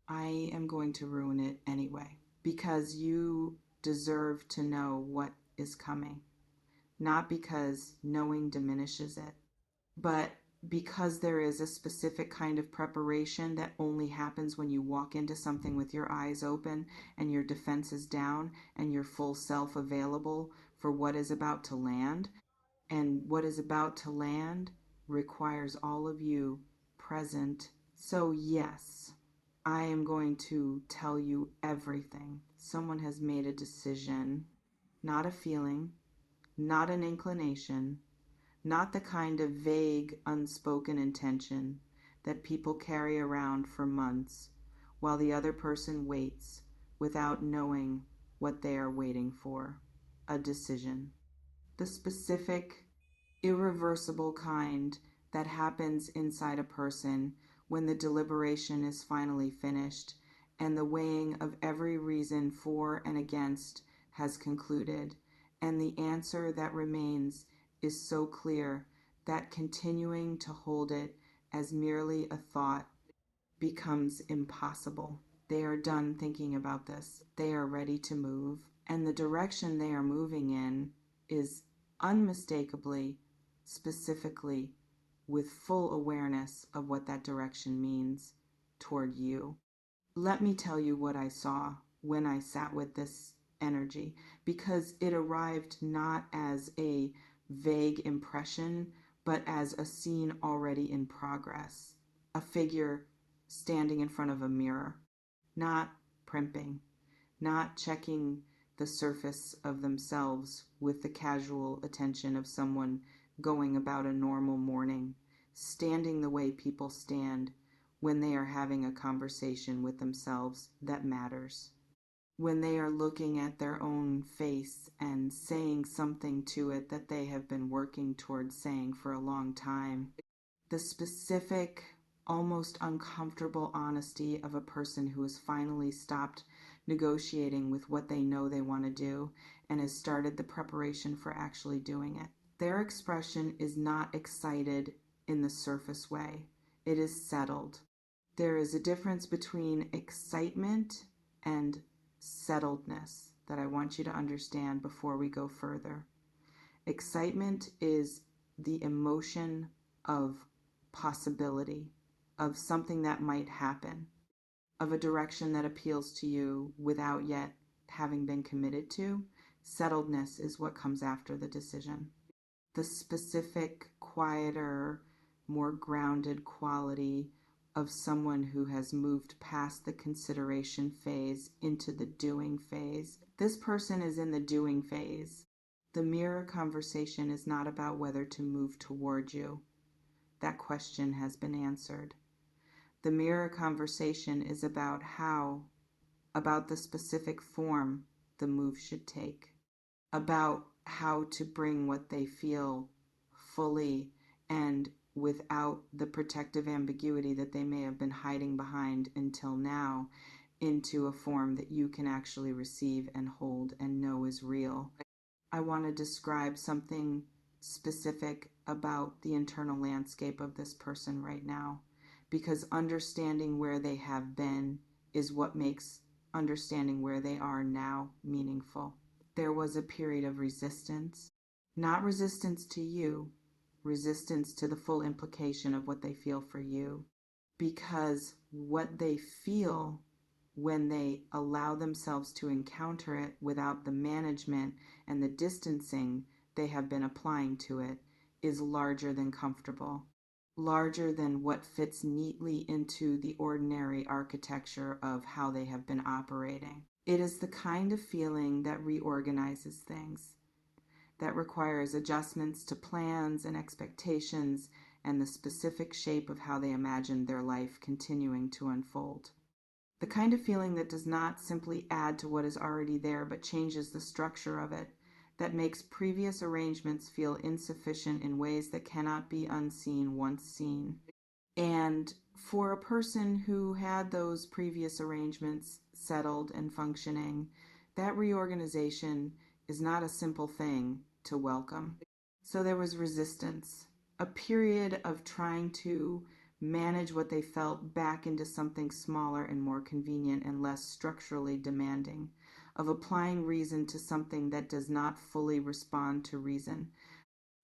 I am going to ruin it anyway because you deserve to know what is coming. Not because knowing diminishes it, but because there is a specific kind of preparation that only happens when you walk into something with your eyes open and your defenses down and your full self available for what is about to land. And what is about to land requires all of you present. So, yes, I am going to tell you everything. Someone has made a decision, not a feeling, not an inclination, not the kind of vague, unspoken intention that people carry around for months while the other person waits without knowing what they are waiting for. A decision. The specific, irreversible kind that happens inside a person when the deliberation is finally finished and the weighing of every reason for and against has concluded, and the answer that remains is so clear that continuing to hold it as merely a thought becomes impossible. They are done thinking about this. They are ready to move, and the direction they are moving in is unmistakably, specifically, with full awareness of what that direction means toward you. Let me tell you what I saw when I sat with this energy, because it arrived not as a vague impression, but as a scene already in progress. A figure standing in front of a mirror, not primping, not checking the surface of themselves with the casual attention of someone going about a normal morning, standing the way people stand when they are having a conversation with themselves that matters, when they are looking at their own face and saying something to it that they have been working towards saying for a long time. The specific, almost uncomfortable honesty of a person who has finally stopped negotiating with what they know they want to do and has started the preparation for actually doing it. Their expression is not excited in the surface way. It is settled. There is a difference between excitement and settledness that I want you to understand before we go further. Excitement is the emotion of possibility, of something that might happen, of a direction that appeals to you without yet having been committed to. Settledness is what comes after the decision. The specific, quieter, more grounded quality of someone who has moved past the consideration phase into the doing phase. This person is in the doing phase. The mirror conversation is not about whether to move toward you. That question has been answered. The mirror conversation is about how, about the specific form the move should take, about how to bring what they feel fully and without the protective ambiguity that they may have been hiding behind until now into a form that you can actually receive and hold and know is real. I want to describe something specific about the internal landscape of this person right now, because understanding where they have been is what makes understanding where they are now meaningful. There was a period of resistance, not resistance to you, resistance to the full implication of what they feel for you, because what they feel when they allow themselves to encounter it without the management and the distancing they have been applying to it is larger than comfortable, larger than what fits neatly into the ordinary architecture of how they have been operating. It is the kind of feeling that reorganizes things, that requires adjustments to plans and expectations and the specific shape of how they imagine their life continuing to unfold. The kind of feeling that does not simply add to what is already there but changes the structure of it, that makes previous arrangements feel insufficient in ways that cannot be unseen once seen. And for a person who had those previous arrangements settled and functioning, that reorganization is not a simple thing to welcome. So there was resistance, a period of trying to manage what they felt back into something smaller and more convenient and less structurally demanding, of applying reason to something that does not fully respond to reason,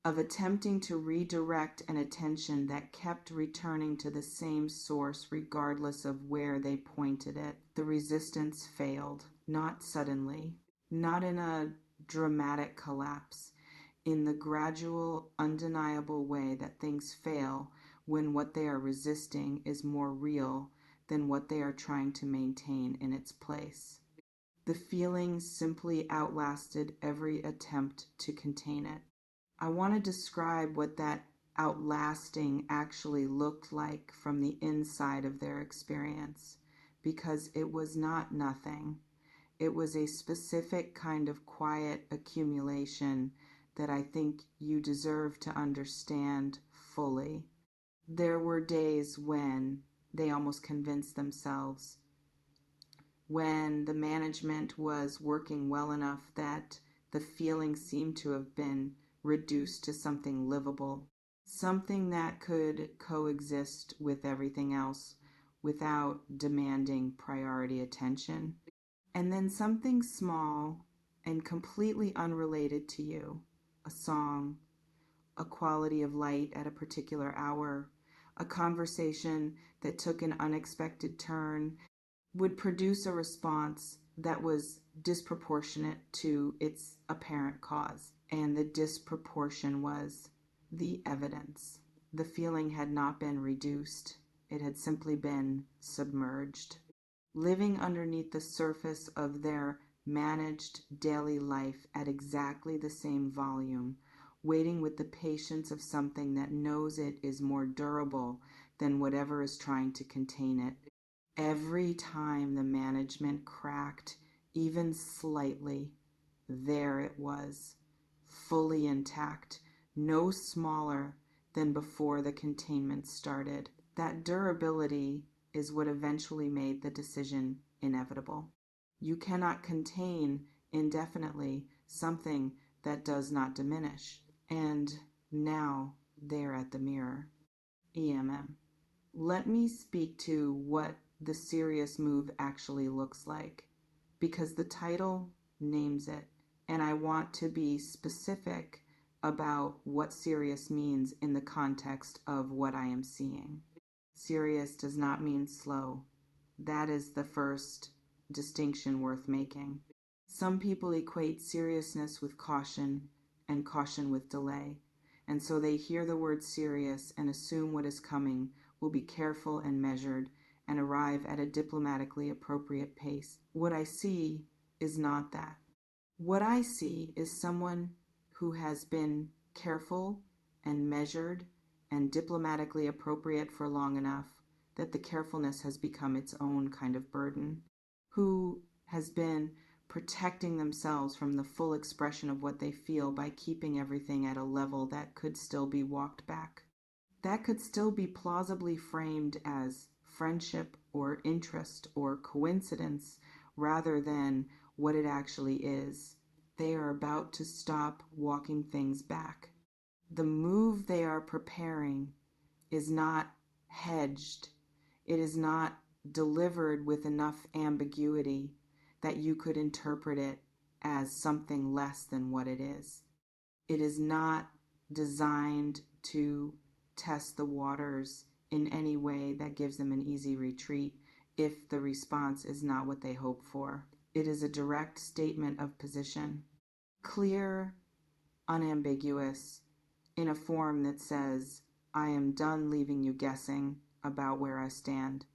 of attempting to redirect an attention that kept returning to the same source regardless of where they pointed it. The resistance failed, not suddenly, not in a dramatic collapse, in the gradual, undeniable way that things fail when what they are resisting is more real than what they are trying to maintain in its place. The feeling simply outlasted every attempt to contain it. I want to describe what that outlasting actually looked like from the inside of their experience, because it was not nothing. It was a specific kind of quiet accumulation that I think you deserve to understand fully. There were days when they almost convinced themselves, when the management was working well enough that the feeling seemed to have been reduced to something livable, something that could coexist with everything else without demanding priority attention. And then something small and completely unrelated to you, a song, a quality of light at a particular hour, a conversation that took an unexpected turn, would produce a response that was disproportionate to its apparent cause. And the disproportion was the evidence. The feeling had not been reduced, it had simply been submerged. Living underneath the surface of their managed daily life at exactly the same volume, waiting with the patience of something that knows it is more durable than whatever is trying to contain it. Every time the management cracked, even slightly, there it was, fully intact, no smaller than before the containment started. That durability is what eventually made the decision inevitable. You cannot contain indefinitely something that does not diminish. And now they're at the mirror. EMM. Let me speak to what the serious move actually looks like, because the title names it, and I want to be specific about what serious means in the context of what I am seeing. Serious does not mean slow. That is the first distinction worth making. Some people equate seriousness with caution and caution with delay, and so they hear the word serious and assume what is coming will be careful and measured and arrive at a diplomatically appropriate pace. What I see is not that. What I see is someone who has been careful and measured and diplomatically appropriate for long enough that the carefulness has become its own kind of burden, who has been protecting themselves from the full expression of what they feel by keeping everything at a level that could still be walked back. That could still be plausibly framed as friendship or interest or coincidence rather than what it actually is. They are about to stop walking things back. The move they are preparing is not hedged. It is not delivered with enough ambiguity that you could interpret it as something less than what it is. It is not designed to test the waters in any way that gives them an easy retreat if the response is not what they hope for. It is a direct statement of position, clear, unambiguous, in a form that says, I am done leaving you guessing about where I stand.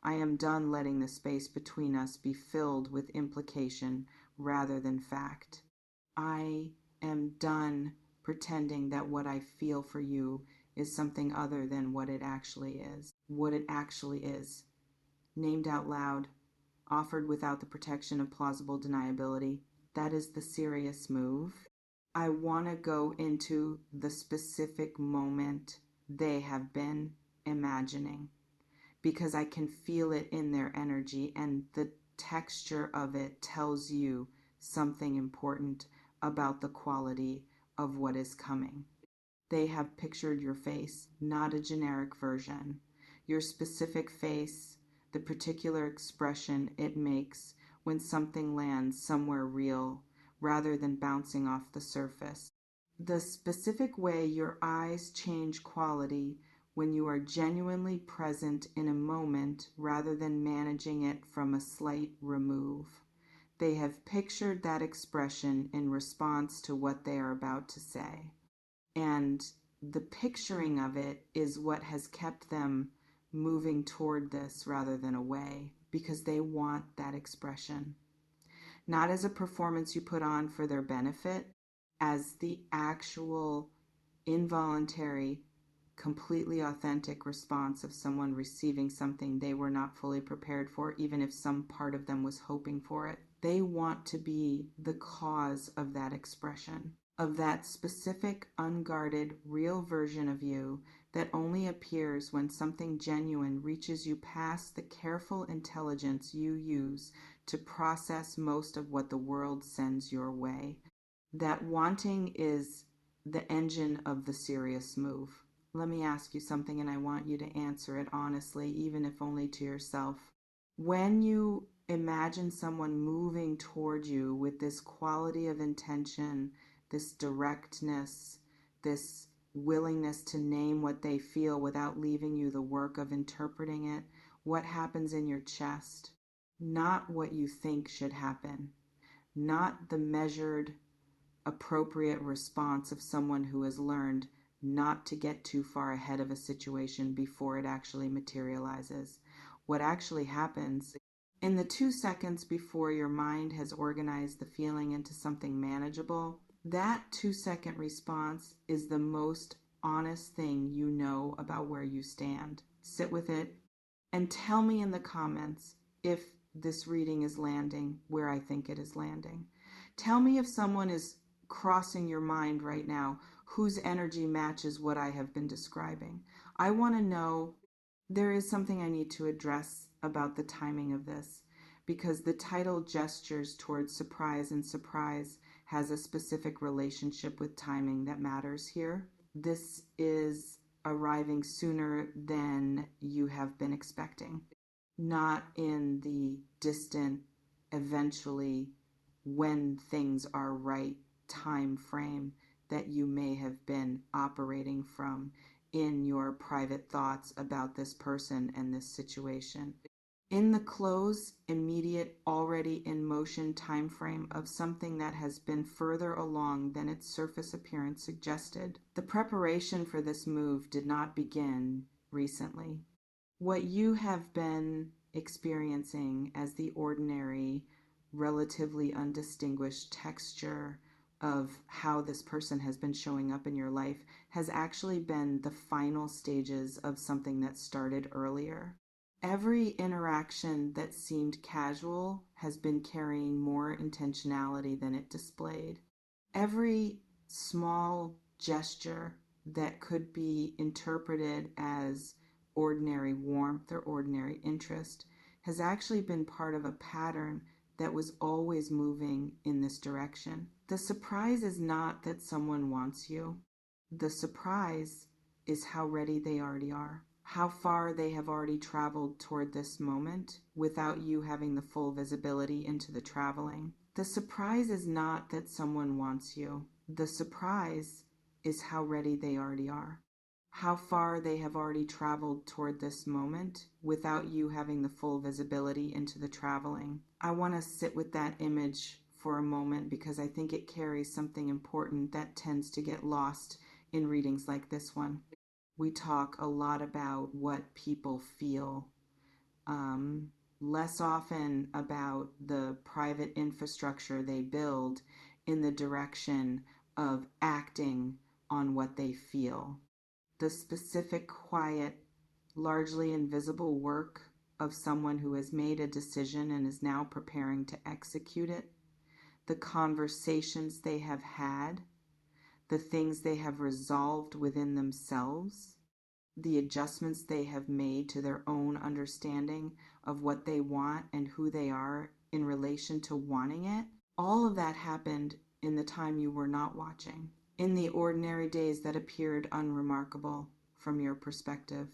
I am done letting the space between us be filled with implication rather than fact. I am done pretending that what I feel for you is something other than what it actually is. What it actually is. Named out loud, offered without the protection of plausible deniability. That is the serious move. I want to go into the specific moment they have been imagining, because I can feel it in their energy, and the texture of it tells you something important about the quality of what is coming. They have pictured your face, not a generic version. your specific face, the particular expression it makes when something lands somewhere real rather than bouncing off the surface. The specific way your eyes change quality when you are genuinely present in a moment rather than managing it from a slight remove. They have pictured that expression in response to what they are about to say. And the picturing of it is what has kept them moving toward this rather than away, because they want that expression. Not as a performance you put on for their benefit, as the actual involuntary, completely authentic response of someone receiving something they were not fully prepared for, even if some part of them was hoping for it. They want to be the cause of that expression, of that specific, unguarded, real version of you that only appears when something genuine reaches you past the careful intelligence you use to process most of what the world sends your way. That wanting is the engine of the serious move. Let me ask you something, and I want you to answer it honestly, even if only to yourself. When you imagine someone moving toward you with this quality of intention, this directness, this willingness to name what they feel without leaving you the work of interpreting it, what happens in your chest? Not what you think should happen, not the measured, appropriate response of someone who has learned not to get too far ahead of a situation before it actually materializes. What actually happens in the 2 seconds before your mind has organized the feeling into something manageable, that 2-second response is the most honest thing you know about where you stand. Sit with it and tell me in the comments if this reading is landing where I think it is landing. Tell me if someone is crossing your mind right now whose energy matches what I have been describing. I want to know. There is something I need to address about the timing of this, because the title gestures towards surprise, and surprise has a specific relationship with timing that matters here. This is arriving sooner than you have been expecting, not in the distant, eventually, when things are right time frame that you may have been operating from in your private thoughts about this person and this situation. In the close, immediate, already in motion time frame of something that has been further along than its surface appearance suggested. The preparation for this move did not begin recently. What you have been experiencing as the ordinary, relatively undistinguished texture of how this person has been showing up in your life has actually been the final stages of something that started earlier. Every interaction that seemed casual has been carrying more intentionality than it displayed. Every small gesture that could be interpreted as ordinary warmth or ordinary interest has actually been part of a pattern that was always moving in this direction. The surprise is not that someone wants you. The surprise is how ready they already are, how far they have already traveled toward this moment without you having the full visibility into the traveling. The surprise is not that someone wants you. The surprise is how ready they already are, how far they have already traveled toward this moment without you having the full visibility into the traveling. I want to sit with that image for a moment because I think it carries something important that tends to get lost in readings like this one. We talk a lot about what people feel, less often about the private infrastructure they build in the direction of acting on what they feel. The specific, quiet, largely invisible work of someone who has made a decision and is now preparing to execute it, the conversations they have had, the things they have resolved within themselves, the adjustments they have made to their own understanding of what they want and who they are in relation to wanting it. All of that happened in the time you were not watching, in the ordinary days that appeared unremarkable from your perspective,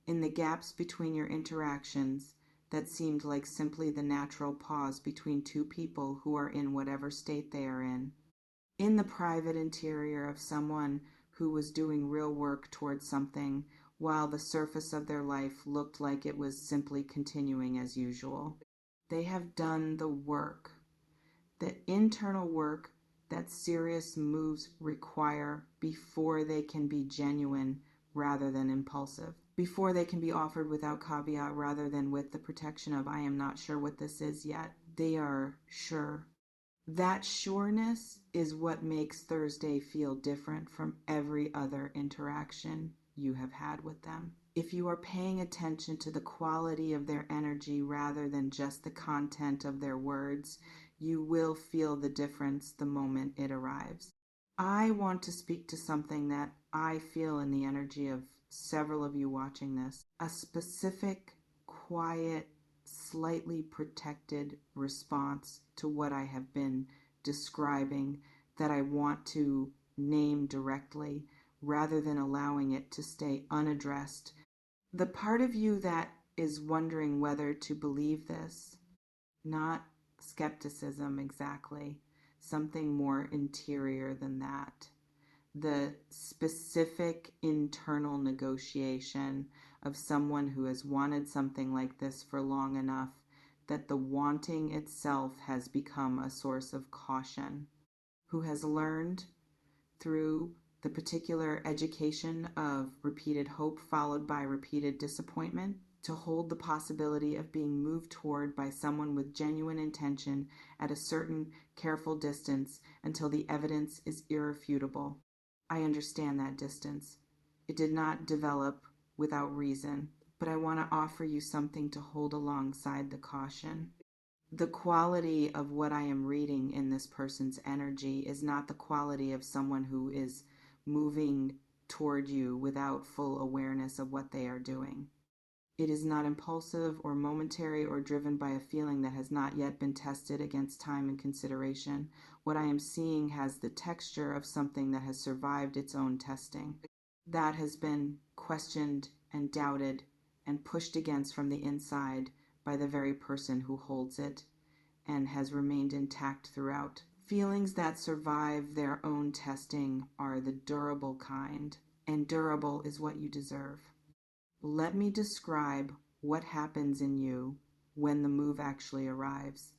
in the gaps between your interactions that seemed like simply the natural pause between two people who are in whatever state they are in the private interior of someone who was doing real work towards something while the surface of their life looked like it was simply continuing as usual. They have done the work, the internal work that serious moves require before they can be genuine rather than impulsive, before they can be offered without caveat rather than with the protection of, I am not sure what this is yet. They are sure. That sureness is what makes Thursday feel different from every other interaction you have had with them. If you are paying attention to the quality of their energy rather than just the content of their words, you will feel the difference the moment it arrives. I want to speak to something that I feel in the energy of several of you watching this, a specific, quiet, slightly protected response to what I have been describing that I want to name directly rather than allowing it to stay unaddressed. The part of you that is wondering whether to believe this, not skepticism exactly, something more interior than that. The specific internal negotiation of someone who has wanted something like this for long enough that the wanting itself has become a source of caution, who has learned through the particular education of repeated hope followed by repeated disappointment to hold the possibility of being moved toward by someone with genuine intention at a certain careful distance until the evidence is irrefutable. I understand that distance. It did not develop without reason, but I want to offer you something to hold alongside the caution. The quality of what I am reading in this person's energy is not the quality of someone who is moving toward you without full awareness of what they are doing. It is not impulsive or momentary or driven by a feeling that has not yet been tested against time and consideration. What I am seeing has the texture of something that has survived its own testing, that has been questioned and doubted and pushed against from the inside by the very person who holds it and has remained intact throughout. Feelings that survive their own testing are the durable kind, and durable is what you deserve. Let me describe what happens in you when the move actually arrives,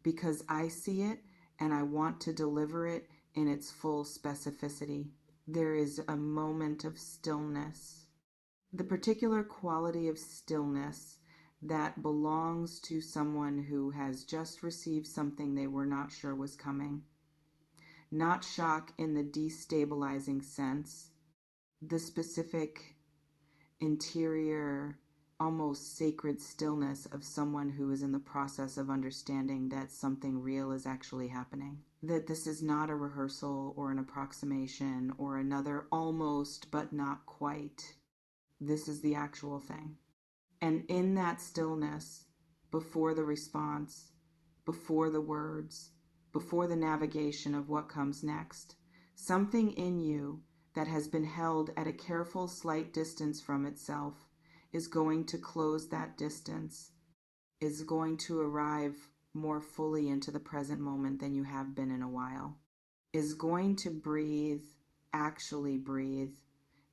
because I see it and I want to deliver it in its full specificity. There is a moment of stillness, the particular quality of stillness that belongs to someone who has just received something they were not sure was coming. Not shock in the destabilizing sense, the specific interior, almost sacred stillness of someone who is in the process of understanding that something real is actually happening. That this is not a rehearsal or an approximation or another almost but not quite. This is the actual thing. And in that stillness, before the response, before the words, before the navigation of what comes next, something in you that has been held at a careful slight distance from itself is going to close that distance, is going to arrive more fully into the present moment than you have been in a while, is going to breathe, actually breathe,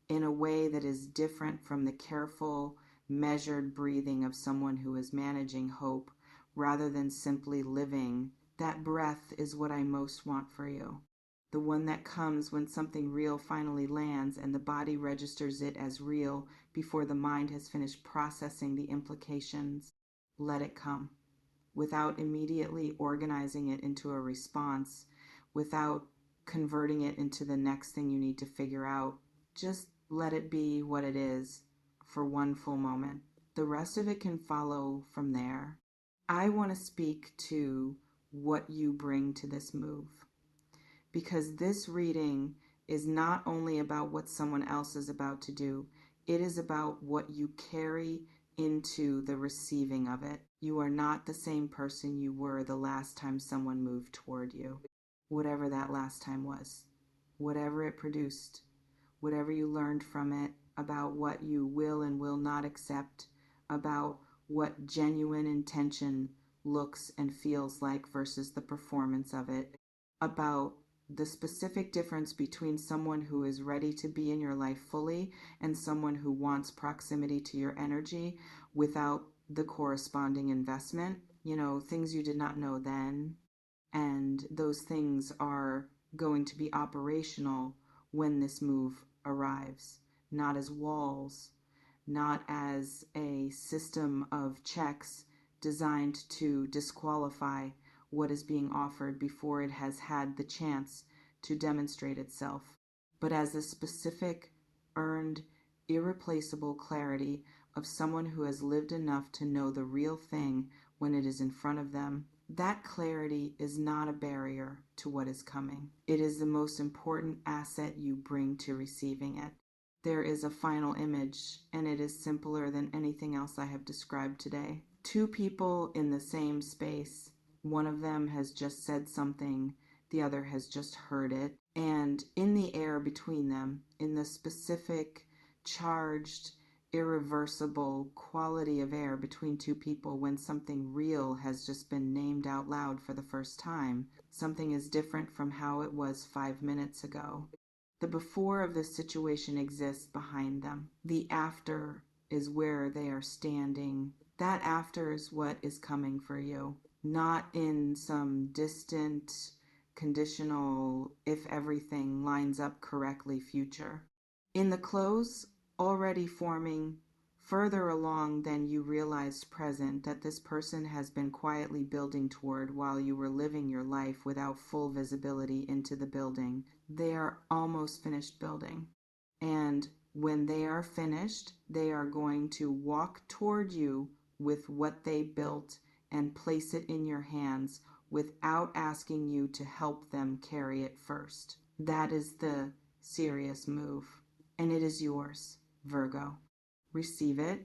in a way that is different from the careful, measured breathing of someone who is managing hope rather than simply living. That breath is what I most want for you. The one that comes when something real finally lands and the body registers it as real before the mind has finished processing the implications. Let it come, without immediately organizing it into a response, without converting it into the next thing you need to figure out. Just let it be what it is for one full moment. The rest of it can follow from there. I want to speak to what you bring to this move, because this reading is not only about what someone else is about to do, it is about what you carry into the receiving of it. You are not the same person you were the last time someone moved toward you, whatever that last time was, whatever it produced, whatever you learned from it, about what you will and will not accept, about what genuine intention looks and feels like versus the performance of it, about the specific difference between someone who is ready to be in your life fully and someone who wants proximity to your energy without the corresponding investment. Things you did not know then. And those things are going to be operational when this move arrives, not as walls, not as a system of checks designed to disqualify what is being offered before it has had the chance to demonstrate itself, but as a specific, earned, irreplaceable clarity of someone who has lived enough to know the real thing when it is in front of them. That clarity is not a barrier to what is coming. It is the most important asset you bring to receiving it. There is a final image, and it is simpler than anything else I have described today. Two people in the same space. One of them has just said something, the other has just heard it. And in the air between them, in the specific, charged, irreversible quality of air between two people when something real has just been named out loud for the first time, something is different from how it was 5 minutes ago. The before of this situation exists behind them. The after is where they are standing. That after is what is coming for you, not in some distant, conditional, if everything lines up correctly future. In the close, already forming, further along than you realized present, that this person has been quietly building toward while you were living your life without full visibility into the building. They are almost finished building. And when they are finished, they are going to walk toward you with what they built and place it in your hands without asking you to help them carry it first. That is the serious move. And it is yours, Virgo. Receive it